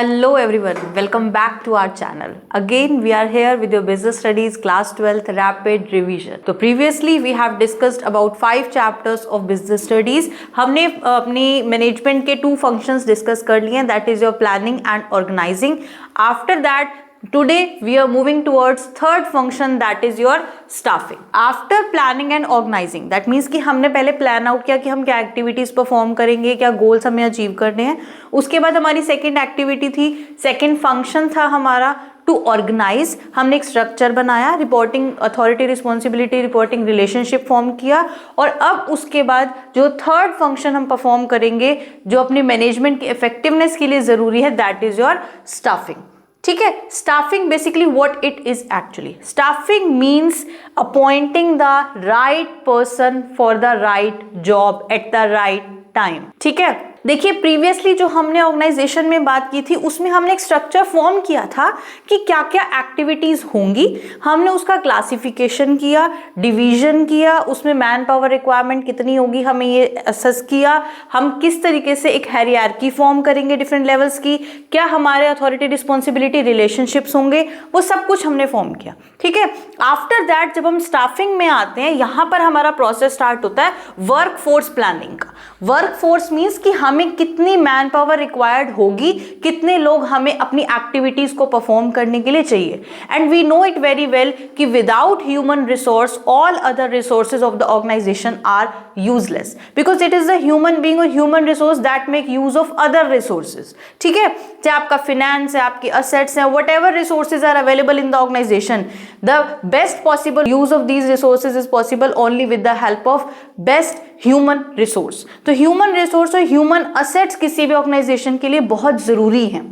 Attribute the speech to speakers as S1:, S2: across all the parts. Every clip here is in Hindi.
S1: Hello everyone, welcome back to our channel. Again we are here with your business studies class 12th rapid revision. तो previously we have discussed about 5 chapters of business studies. हमने अपनी management के 2 functions discuss कर लिए हैं, that is your planning and organizing. After that today we are moving towards third function, that is your staffing. After planning and organizing, that means कि हमने पहले plan out किया कि हम क्या activities perform करेंगे, क्या goals हमें achieve करने हैं. उसके बाद हमारी second activity थी, second function था हमारा टू ऑर्गेनाइज. हमने एक स्ट्रक्चर बनाया, reporting authority responsibility reporting relationship form किया. और अब उसके बाद जो थर्ड फंक्शन हम परफॉर्म करेंगे जो अपनी मैनेजमेंट की इफेक्टिवनेस के लिए जरूरी है, दैट इज योर स्टाफिंग. ठीक है. Staffing basically what it is actually. Staffing means appointing the right person for the right job at the right time. ठीक है. देखिए प्रीवियसली जो हमने ऑर्गेनाइजेशन में बात की थी उसमें हमने एक स्ट्रक्चर फॉर्म किया था कि क्या क्या एक्टिविटीज होंगी. हमने उसका क्लासिफिकेशन किया, डिवीजन किया, उसमें मैन पावर रिक्वायरमेंट कितनी होगी हमें ये असेस किया. हम किस तरीके से एक हायरार्की फॉर्म करेंगे डिफरेंट लेवल्स की, क्या हमारे अथॉरिटी रिस्पॉन्सिबिलिटी रिलेशनशिप्स होंगे, वो सब कुछ हमने फॉर्म किया. ठीक है. आफ्टर दैट जब हम स्टाफिंग में आते हैं, यहाँ पर हमारा प्रोसेस स्टार्ट होता है वर्क फोर्स प्लानिंग का. वर्क फोर्स मीन्स कि हमें कितनी मैन पावर रिक्वायर्ड होगी, कितने लोग हमें अपनी एक्टिविटीज को परफॉर्म करने के लिए चाहिए. And we know it very well कि without human resource all other resources of the organisation are useless, because it is the human being और human resource that make use of other resources. ठीक है. चाहे आपका फिनेंस है, आपकी असेट्स हैं, whatever resources are available in the organisation, the best possible use of these resources is possible only with the help of best human resource. तो ह्यूमन रिसोर्स और ह्यूमन असेट्स किसी भी ऑर्गेनाइजेशन के लिए बहुत जरूरी हैं.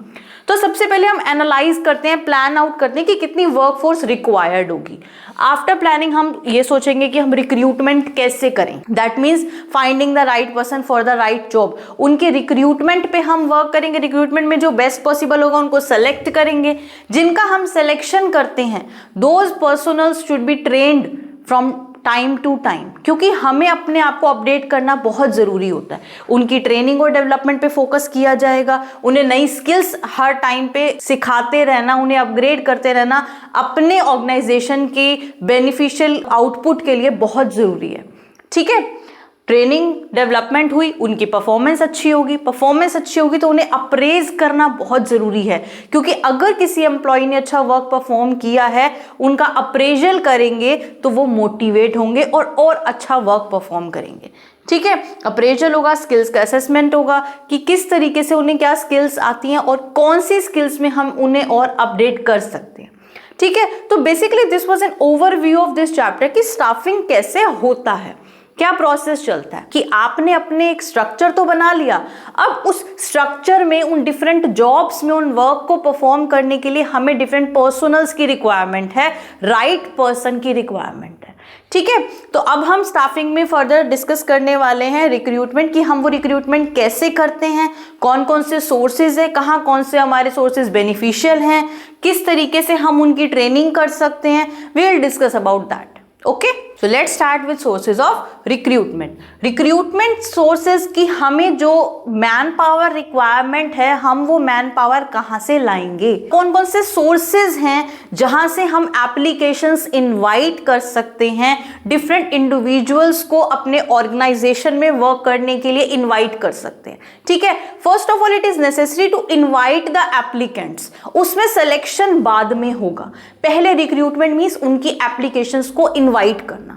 S1: तो सबसे पहले हम एनालाइज करते हैं, प्लान आउट करते हैं कि कितनी वर्कफोर्स रिक्वायर्ड होगी. आफ्टर प्लानिंग हम ये सोचेंगे कि हम रिक्रूटमेंट कैसे करें. That means finding the right person for the right job. उनके रिक्रूटमेंट पे हम वर्क करेंगे. रिक्रूटमेंट में जो बेस्ट पॉसिबल होगा उनको सेलेक्ट करेंगे. जिनका हम सिलेक्शन करते हैं those personnels should be trained from time to time, क्योंकि हमें अपने आप को अपडेट करना बहुत ज़रूरी होता है. उनकी ट्रेनिंग और डेवलपमेंट पे फोकस किया जाएगा. उन्हें नई स्किल्स हर टाइम पे सिखाते रहना, उन्हें अपग्रेड करते रहना अपने ऑर्गेनाइजेशन के बेनिफिशियल आउटपुट के लिए बहुत ज़रूरी है. ठीक है. ट्रेनिंग डेवलपमेंट हुई, उनकी परफॉर्मेंस अच्छी होगी. परफॉर्मेंस अच्छी होगी तो उन्हें अप्रेज करना बहुत ज़रूरी है, क्योंकि अगर किसी एम्प्लॉय ने अच्छा वर्क परफॉर्म किया है, उनका अप्रेजल करेंगे तो वो मोटिवेट होंगे और अच्छा वर्क परफॉर्म करेंगे. ठीक है. अप्रेजल होगा, स्किल्स का असेसमेंट होगा कि किस तरीके से उन्हें क्या स्किल्स आती हैं और कौन सी स्किल्स में हम उन्हें और अपडेट कर सकते हैं. ठीक है. तो basically this was an overview of this chapter कि स्टाफिंग कैसे होता है, क्या प्रोसेस चलता है. कि आपने अपने एक स्ट्रक्चर तो बना लिया, अब उस स्ट्रक्चर में उन डिफरेंट जॉब्स में उन वर्क को परफॉर्म करने के लिए हमें डिफरेंट पर्सनल्स की रिक्वायरमेंट है, राइट पर्सन की रिक्वायरमेंट है. ठीक है. तो अब हम स्टाफिंग में फर्दर डिस्कस करने वाले हैं रिक्रूटमेंट की. हम वो रिक्रूटमेंट कैसे करते हैं, कौन कौन से सोर्सेज है, कहाँ कौन से हमारे सोर्सेज बेनिफिशियल हैं, किस तरीके से हम उनकी ट्रेनिंग कर सकते हैं. We will discuss about that. Okay. So let's start with sources of recruitment. Recruitment sources की हमें जो मैन पावर रिक्वायरमेंट है, हम वो मैन पावर कहाँ से लाएंगे, कौन कौन से सोर्सेज हैं जहाँ से हम एप्लीकेशंस इनवाइट कर सकते हैं, डिफरेंट इंडिविजुअल्स को अपने ऑर्गेनाइजेशन में वर्क करने के लिए इनवाइट कर सकते हैं. ठीक है. First of all it is necessary to invite the applicants. उसमें सिलेक्शन बाद में होगा, पहले रिक्रूटमेंट मीन्स उनकी एप्लीकेशंस को इनवाइट करना.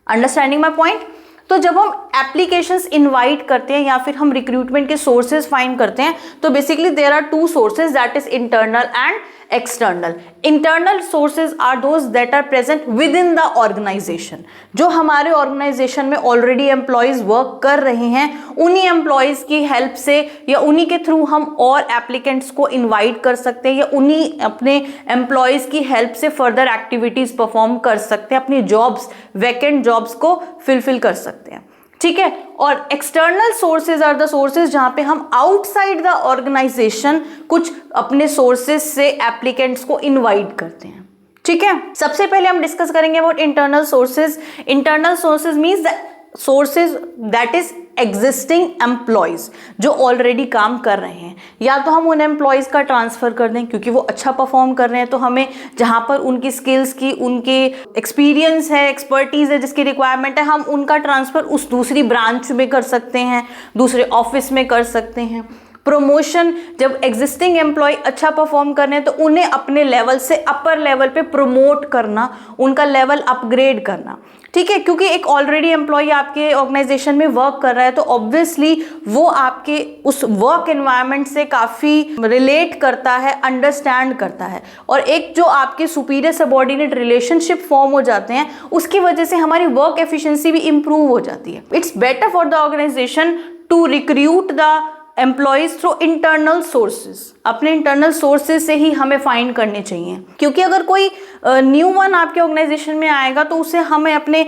S1: Understanding my point. तो जब हम एप्लीकेशंस इनवाइट करते हैं या फिर हम रिक्रूटमेंट के सोर्सेज फाइंड करते हैं, तो basically there are 2 sources, that is internal and external. Internal sources are those that are present within the organisation. जो हमारे ऑर्गेनाइजेशन में ऑलरेडी एम्प्लॉयज वर्क कर रहे हैं, उन्हीं एम्प्लॉयज की हेल्प से या उन्हीं के थ्रू हम और एप्लीकेंट्स को इनवाइट कर सकते हैं, या उन्हीं अपने एम्प्लॉयज की हेल्प से फर्दर एक्टिविटीज परफॉर्म कर सकते हैं, अपनी जॉब्स, वैकेंट जॉब्स को फिलफिल कर सकते हैं. ठीक है. और external sources are the sources जहां पे हम आउटसाइड द ऑर्गेनाइजेशन कुछ अपने सोर्सेज से एप्लीकेंट्स को इनवाइट करते हैं. ठीक है. सबसे पहले हम डिस्कस करेंगे about internal sources. Internal sources means the sources that is existing employees जो ऑलरेडी काम कर रहे हैं, या तो हम उन एम्प्लॉयज का ट्रांसफर कर दें क्योंकि वो अच्छा परफॉर्म कर रहे हैं, तो हमें जहां पर उनकी स्किल्स की, उनके एक्सपीरियंस है, एक्सपर्टीज है, जिसकी रिक्वायरमेंट है, हम उनका ट्रांसफर उस दूसरी ब्रांच में कर सकते हैं, दूसरे ऑफिस में कर सकते हैं। प्रमोशन, जब एग्जिस्टिंग एम्प्लॉय अच्छा परफॉर्म कर रहे हैं तो उन्हें अपने लेवल से अपर लेवल पे प्रमोट करना, उनका लेवल अपग्रेड करना, ठीक है, क्योंकि एक ऑलरेडी एम्प्लॉय आपके ऑर्गेनाइजेशन में वर्क कर रहा है तो ऑब्वियसली वो आपके उस वर्क एनवायरनमेंट से काफ़ी रिलेट करता है, अंडरस्टैंड करता है, और एक जो आपके सुपीरियर सबॉर्डिनेट रिलेशनशिप फॉर्म हो जाते हैं उसकी वजह से हमारी वर्क एफिशिएंसी भी इंप्रूव हो जाती है। It's better for the organisation to recruit the employees through internal sources, अपने इंटरनल सोर्सेज से ही हमें फाइंड करने चाहिए, क्योंकि अगर कोई न्यू वन आपके ऑर्गेनाइजेशन में आएगा तो उसे हमें अपने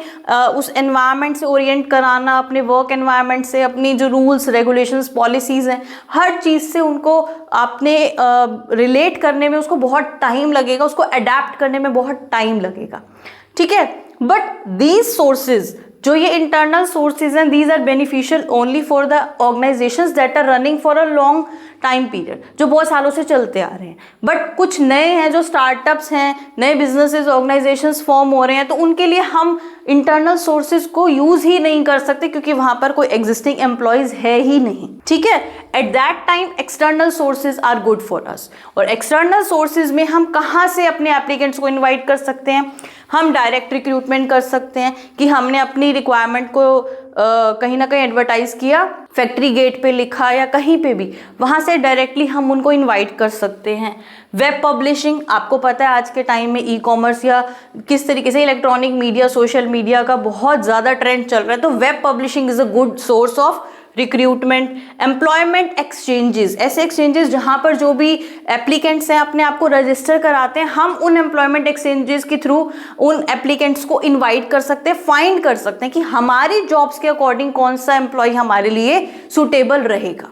S1: उस एनवायरनमेंट से ओरिएंट कराना, अपने वर्क एनवायरनमेंट से, अपनी जो रूल्स रेगुलेशंस पॉलिसीज़ हैं, हर चीज़ से उनको अपने रिलेट करने में उसको बहुत टाइम लगेगा, उसको अडेप्ट करने में बहुत टाइम लगेगा, ठीक है। बट दीज सोर्सेज, जो ये इंटरनल सोर्सेज हैं, these are beneficial only for the organisations that are running for a long time period, जो बहुत सालों से चलते आ रहे हैं। बट कुछ नए हैं जो स्टार्टअप्स हैं, नए बिजनेसेस, ऑर्गेनाइजेशंस फॉर्म हो रहे हैं, तो उनके लिए हम इंटरनल सोर्सेज को यूज ही नहीं कर सकते क्योंकि वहां पर कोई एग्जिस्टिंग एम्प्लॉयज है ही नहीं, ठीक है। At that time external sources are good for us. और एक्सटर्नल सोर्सेज में हम कहाँ से अपने एप्लीकेंट्स को इन्वाइट कर सकते हैं? हम डायरेक्ट रिक्रूटमेंट कर सकते हैं कि हमने अपनी रिक्वायरमेंट को कहीं ना कहीं एडवर्टाइज किया, फैक्ट्री गेट पे लिखा या कहीं पे भी, वहाँ से डायरेक्टली हम उनको इनवाइट कर सकते हैं। वेब पब्लिशिंग, आपको पता है आज के टाइम में ई कॉमर्स या किस तरीके से इलेक्ट्रॉनिक मीडिया, सोशल मीडिया का बहुत ज़्यादा ट्रेंड चल रहा है, तो web publishing is a good source of recruitment. Employment exchanges, ऐसे एक्सचेंजेस जहां पर जो भी एप्लीकेंट्स हैं अपने आप को रजिस्टर कराते हैं, हम उन एम्प्लॉयमेंट एक्सचेंजेस के थ्रू उन एप्लीकेंट्स को इनवाइट कर सकते हैं, फाइंड कर सकते हैं कि हमारी जॉब्स के अकॉर्डिंग कौन सा एम्प्लॉय हमारे लिए सुटेबल रहेगा,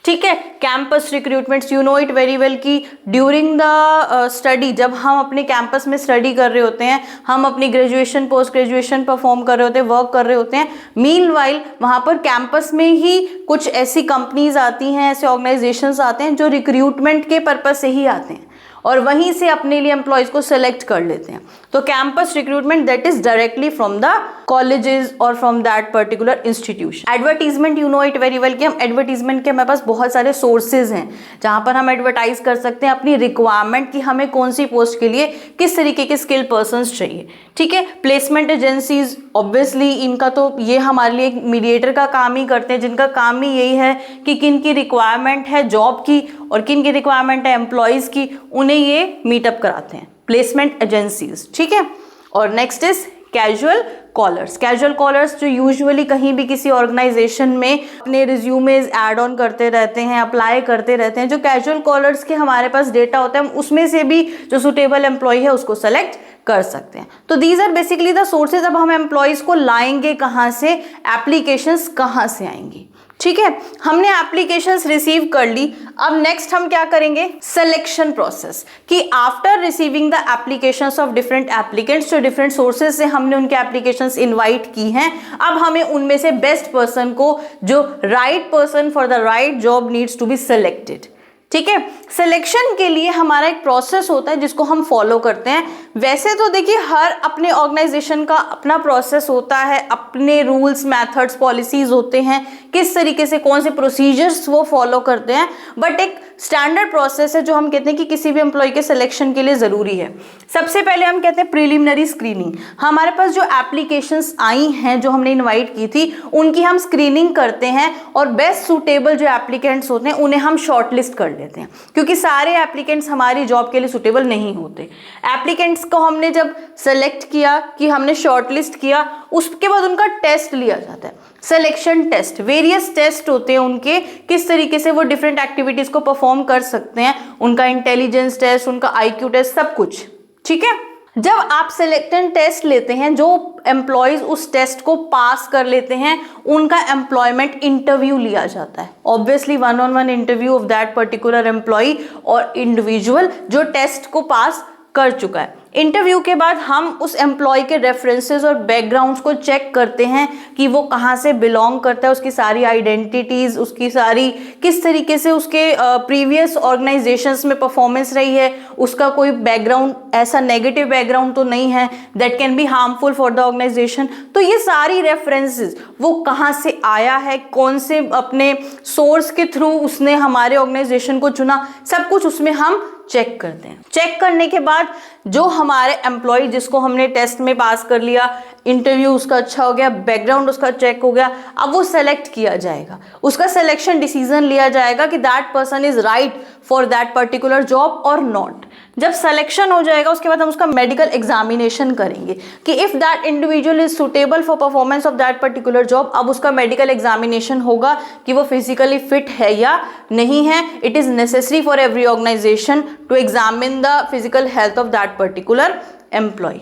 S1: ठीक है। Campus recruitments, you know it very well कि ड्यूरिंग द स्टडी, जब हम अपने कैंपस में स्टडी कर रहे होते हैं, हम अपनी ग्रेजुएशन, पोस्ट ग्रेजुएशन परफॉर्म कर रहे होते हैं, वर्क कर रहे होते हैं, मीनवाइल वहाँ पर कैंपस में ही कुछ ऐसी कंपनीज आती हैं, ऐसे ऑर्गेनाइजेशंस आते हैं जो रिक्रूटमेंट के पर्पज से ही आते हैं और वहीं से अपने लिए एम्प्लॉयज को सेलेक्ट कर लेते हैं। तो campus recruitment that is directly from the colleges और from that particular institution. Advertisement, you know it very well कि हम एडवर्टीजमेंट के हमारे पास बहुत सारे सोर्सेज हैं जहां पर हम एडवर्टाइज कर सकते हैं अपनी रिक्वायरमेंट कि हमें कौन सी पोस्ट के लिए किस तरीके के स्किल पर्सन्स चाहिए, ठीक है। प्लेसमेंट एजेंसीज, ऑब्वियसली इनका तो ये हमारे लिए एक मीडिएटर का काम ही करते हैं, जिनका काम ही यही है कि किन की रिक्वायरमेंट है जॉब की और किन की रिक्वायरमेंट है एम्प्लॉयज की, उन्हें ये मीटअप कराते हैं, प्लेसमेंट एजेंसीज, ठीक है। और next is casual callers. Casual callers जो यूजुअली कहीं भी किसी ऑर्गेनाइजेशन में अपने रिज्यूमेज ऐड ऑन करते रहते हैं, अप्लाई करते रहते हैं, जो कैजुअल कॉलर्स के हमारे पास डेटा होता है, हम उसमें से भी जो सुटेबल एम्प्लॉय है उसको सेलेक्ट कर सकते हैं। तो these are basically the sources. अब हम एम्प्लॉयज को लाएंगे कहाँ से, एप्लीकेशंस कहाँ से आएंगी, ठीक है। हमने एप्लीकेशंस रिसीव कर ली, अब नेक्स्ट हम क्या करेंगे, सिलेक्शन प्रोसेस, कि after receiving the applications of different applicants, जो डिफरेंट सोर्सेज से हमने उनके एप्लीकेशंस इनवाइट की हैं, अब हमें उनमें से बेस्ट पर्सन को, जो right person for the right job needs to be selected, ठीक है। सिलेक्शन के लिए हमारा एक प्रोसेस होता है जिसको हम फॉलो करते हैं। वैसे तो देखिए हर अपने ऑर्गेनाइजेशन का अपना प्रोसेस होता है, अपने रूल्स, मेथड्स, पॉलिसीज होते हैं, किस तरीके से कौन से प्रोसीजर्स वो फॉलो करते हैं, बट एक स्टैंडर्ड प्रोसेस है जो हम कहते हैं कि किसी भी एम्प्लॉय के सिलेक्शन के लिए ज़रूरी है। सबसे पहले हम कहते हैं प्रिलिमिनरी स्क्रीनिंग। हमारे पास जो एप्लीकेशंस आई हैं, जो हमने इनवाइट की थी, उनकी हम स्क्रीनिंग करते हैं और बेस्ट सूटेबल जो एप्लीकेंट्स होते हैं उन्हें हम शॉर्टलिस्ट कर लेते हैं, क्योंकि सारे एप्लीकेंट्स हमारी जॉब के लिए सूटेबल नहीं होते। एप्लीकेंट्स को हमने जब सेलेक्ट किया, कि हमने शॉर्टलिस्ट किया, उसके बाद उनका टेस्ट लिया जाता है, सिलेक्शन टेस्ट। वेरियस टेस्ट होते हैं उनके, किस तरीके से वो डिफरेंट एक्टिविटीज को परफॉर्म कर सकते हैं, उनका इंटेलिजेंस टेस्ट, उनका IQ टेस्ट, सब कुछ, ठीक है। जब आप सिलेक्शन टेस्ट लेते हैं, जो एम्प्लॉयज उस टेस्ट को पास कर लेते हैं, उनका एम्प्लॉयमेंट इंटरव्यू लिया जाता है। Obviously 1-on-1 interview of that particular employee और इंडिविजुअल जो टेस्ट को पास कर चुका है। इंटरव्यू के बाद हम उस एम्प्लॉय के रेफरेंसेस और बैकग्राउंड्स को चेक करते हैं कि वो कहाँ से बिलोंग करता है, उसकी सारी आइडेंटिटीज, उसकी सारी किस तरीके से उसके प्रीवियस ऑर्गेनाइजेशंस में परफॉर्मेंस रही है, उसका कोई बैकग्राउंड ऐसा नेगेटिव बैकग्राउंड तो नहीं है that can be harmful for the organisation. तो ये सारी रेफरेंसेस वो कहाँ से आया है, कौन से अपने सोर्स के थ्रू उसने हमारे ऑर्गेनाइजेशन को चुना, सब कुछ उसमें हम चेक करते हैं। चेक करने के बाद जो हमारे एम्प्लॉय जिसको हमने टेस्ट में पास कर लिया, इंटरव्यू उसका अच्छा हो गया, बैकग्राउंड उसका चेक हो गया, अब वो सेलेक्ट किया जाएगा, उसका सिलेक्शन डिसीजन लिया जाएगा कि that person is right for that particular job और नॉट। जब सिलेक्शन हो जाएगा उसके बाद हम उसका मेडिकल एग्जामिनेशन करेंगे कि if that individual is suitable for performance of that particular job. अब उसका मेडिकल एग्जामिनेशन होगा कि वो फिजिकली फिट है या नहीं है। It is necessary for every organisation to examine the physical health of that particular employee.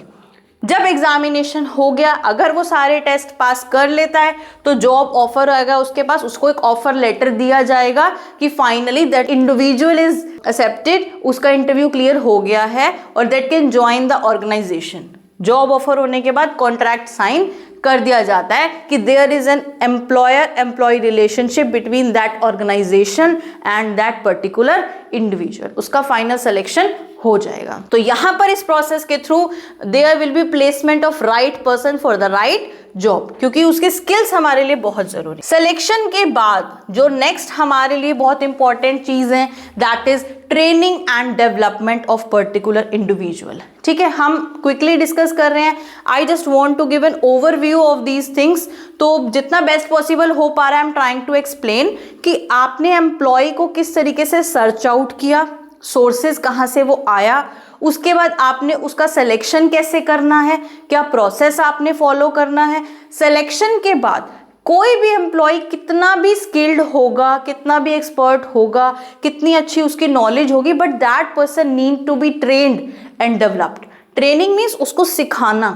S1: जब एग्जामिनेशन हो गया, अगर वो सारे टेस्ट पास कर लेता है तो जॉब ऑफर आएगा उसके पास, उसको एक ऑफर लेटर दिया जाएगा कि finally that individual is accepted, उसका इंटरव्यू क्लियर हो गया है और that can join the organisation. Job offer होने के बाद कॉन्ट्रैक्ट साइन कर दिया जाता है कि there is an employer employee relationship between that organisation and that particular individual. उसका फाइनल सिलेक्शन हो जाएगा। तो यहां पर इस प्रोसेस के through there will be placement of right person for the right job, क्योंकि उसके स्किल्स हमारे लिए बहुत जरूरी। सिलेक्शन के बाद जो नेक्स्ट हमारे लिए बहुत इंपॉर्टेंट चीज है that is training and development of particular individual. ठीक है, हम क्विकली डिस्कस कर रहे हैं। I just want to give an overview of these things. तो जितना बेस्ट पॉसिबल हो पा रहा है I am trying to explain कि आपने एम्प्लॉय को किस तरीके से सर्च आउट किया, सोर्सेज कहाँ से वो आया, उसके बाद आपने उसका सिलेक्शन कैसे करना है, क्या प्रोसेस आपने फॉलो करना है। सिलेक्शन के बाद कोई भी एम्प्लॉय कितना भी स्किल्ड होगा, कितना भी एक्सपर्ट होगा, कितनी अच्छी उसकी नॉलेज होगी, but that person need to be trained and developed. Training means उसको सिखाना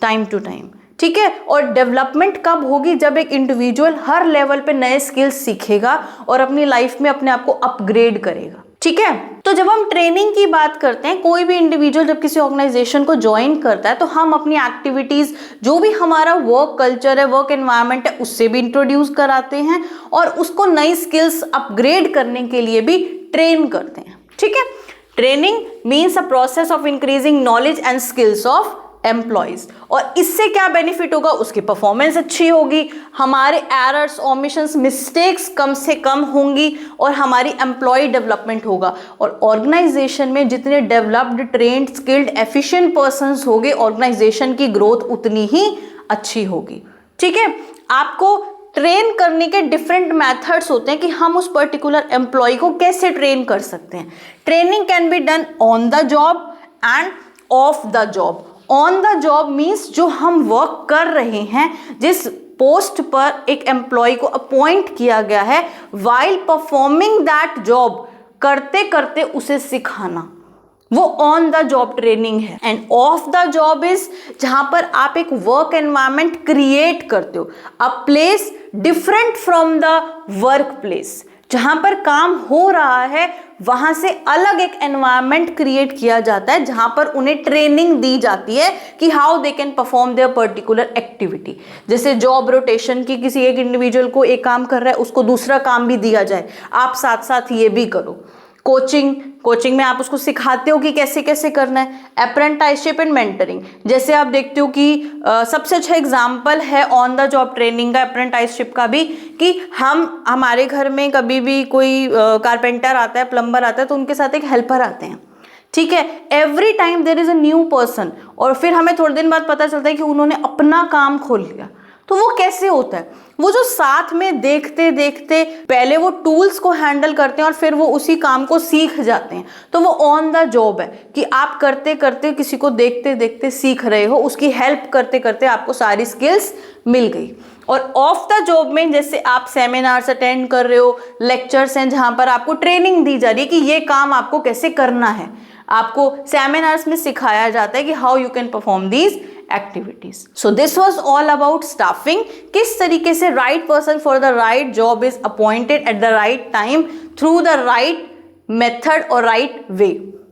S1: टाइम टू टाइम, ठीक है। और डेवलपमेंट कब होगी, जब एक इंडिविजुअल हर लेवल पे नए स्किल्स सीखेगा और अपनी लाइफ में अपने आप को अपग्रेड करेगा, ठीक है। तो जब हम ट्रेनिंग की बात करते हैं, कोई भी इंडिविजुअल जब किसी ऑर्गेनाइजेशन को ज्वाइन करता है तो हम अपनी एक्टिविटीज, जो भी हमारा वर्क कल्चर है, वर्क एनवायरनमेंट है, उससे भी इंट्रोड्यूस कराते हैं और उसको नई स्किल्स अपग्रेड करने के लिए भी ट्रेन करते हैं, ठीक है। Training means a process of increasing knowledge and skills of employees. और इससे क्या बेनिफिट होगा, उसकी परफॉर्मेंस अच्छी होगी, हमारे एरर्स, ओमिशंस, मिस्टेक्स कम से कम होंगी और हमारी एम्प्लॉय डेवलपमेंट होगा। और ऑर्गेनाइजेशन में जितने developed, trained, skilled, efficient persons होंगे, ऑर्गेनाइजेशन की ग्रोथ उतनी ही अच्छी होगी, ठीक है। आपको ट्रेन करने के डिफरेंट मेथड्स होते हैं कि हम उस पर्टिकुलर एम्प्लॉय को कैसे ट्रेन कर सकते हैं। Training can be done on the job end of the job. On the job means जो हम वर्क कर रहे हैं, जिस पोस्ट पर एक एम्प्लॉय को अपॉइंट किया गया है, वाइल परफॉर्मिंग दैट जॉब, करते करते उसे सिखाना, वो ऑन द जॉब ट्रेनिंग है। End of the job is जहां पर आप एक वर्क एनवायरनमेंट क्रिएट करते हो, a place different from the work place. जहां पर काम हो रहा है वहां से अलग एक एनवायरनमेंट क्रिएट किया जाता है, जहां पर उन्हें ट्रेनिंग दी जाती है कि how they can perform there particular activity. जैसे जॉब रोटेशन की, किसी एक इंडिविजुअल को एक काम कर रहा है, उसको दूसरा काम भी दिया जाए, आप साथ साथ ये भी करो। कोचिंग में आप उसको सिखाते हो कि कैसे कैसे करना है। अप्रेंटिसशिप एंड मेंटरिंग, जैसे आप देखते हो कि सबसे अच्छा एग्जांपल है ऑन द जॉब ट्रेनिंग का, अप्रेंटिसशिप का भी, कि हम हमारे घर में कभी भी कोई कारपेंटर आता है, प्लम्बर आता है, तो उनके साथ एक हेल्पर आते हैं, ठीक है। Every time there is a new person, और फिर हमें थोड़े दिन बाद पता चलता है कि उन्होंने अपना काम खोल लिया। तो वो कैसे होता है, वो जो साथ में देखते देखते पहले वो टूल्स को हैंडल करते हैं और फिर वो उसी काम को सीख जाते हैं। तो वो ऑन द जॉब है कि आप करते करते, किसी को देखते देखते सीख रहे हो, उसकी हेल्प करते करते आपको सारी स्किल्स मिल गई। और ऑफ द जॉब में जैसे आप सेमिनार्स अटेंड कर रहे हो, लेक्चर्स हैं जहां पर आपको ट्रेनिंग दी जा रही है कि ये काम आपको कैसे करना है, आपको सेमिनार्स में सिखाया जाता है कि how you can perform these activities. So this was all about staffing, किस तरीके से right person for the right job is appointed at the right time through the right method और राइट वे,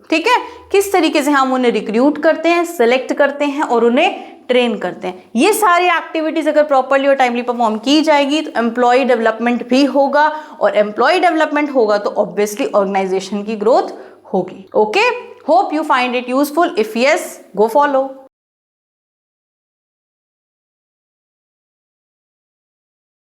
S1: ठीक है, किस तरीके से हम उन्हें रिक्रूट करते हैं, सिलेक्ट करते हैं और उन्हें ट्रेन करते हैं। ये सारी एक्टिविटीज अगर प्रॉपर्ली और टाइमली परफॉर्म की जाएगी तो एम्प्लॉय डेवलपमेंट भी होगा, और एम्प्लॉय डेवलपमेंट होगा तो ऑब्वियसली ऑर्गेनाइजेशन की ग्रोथ होगी। Okay, hope you find it useful. If yes, go follow.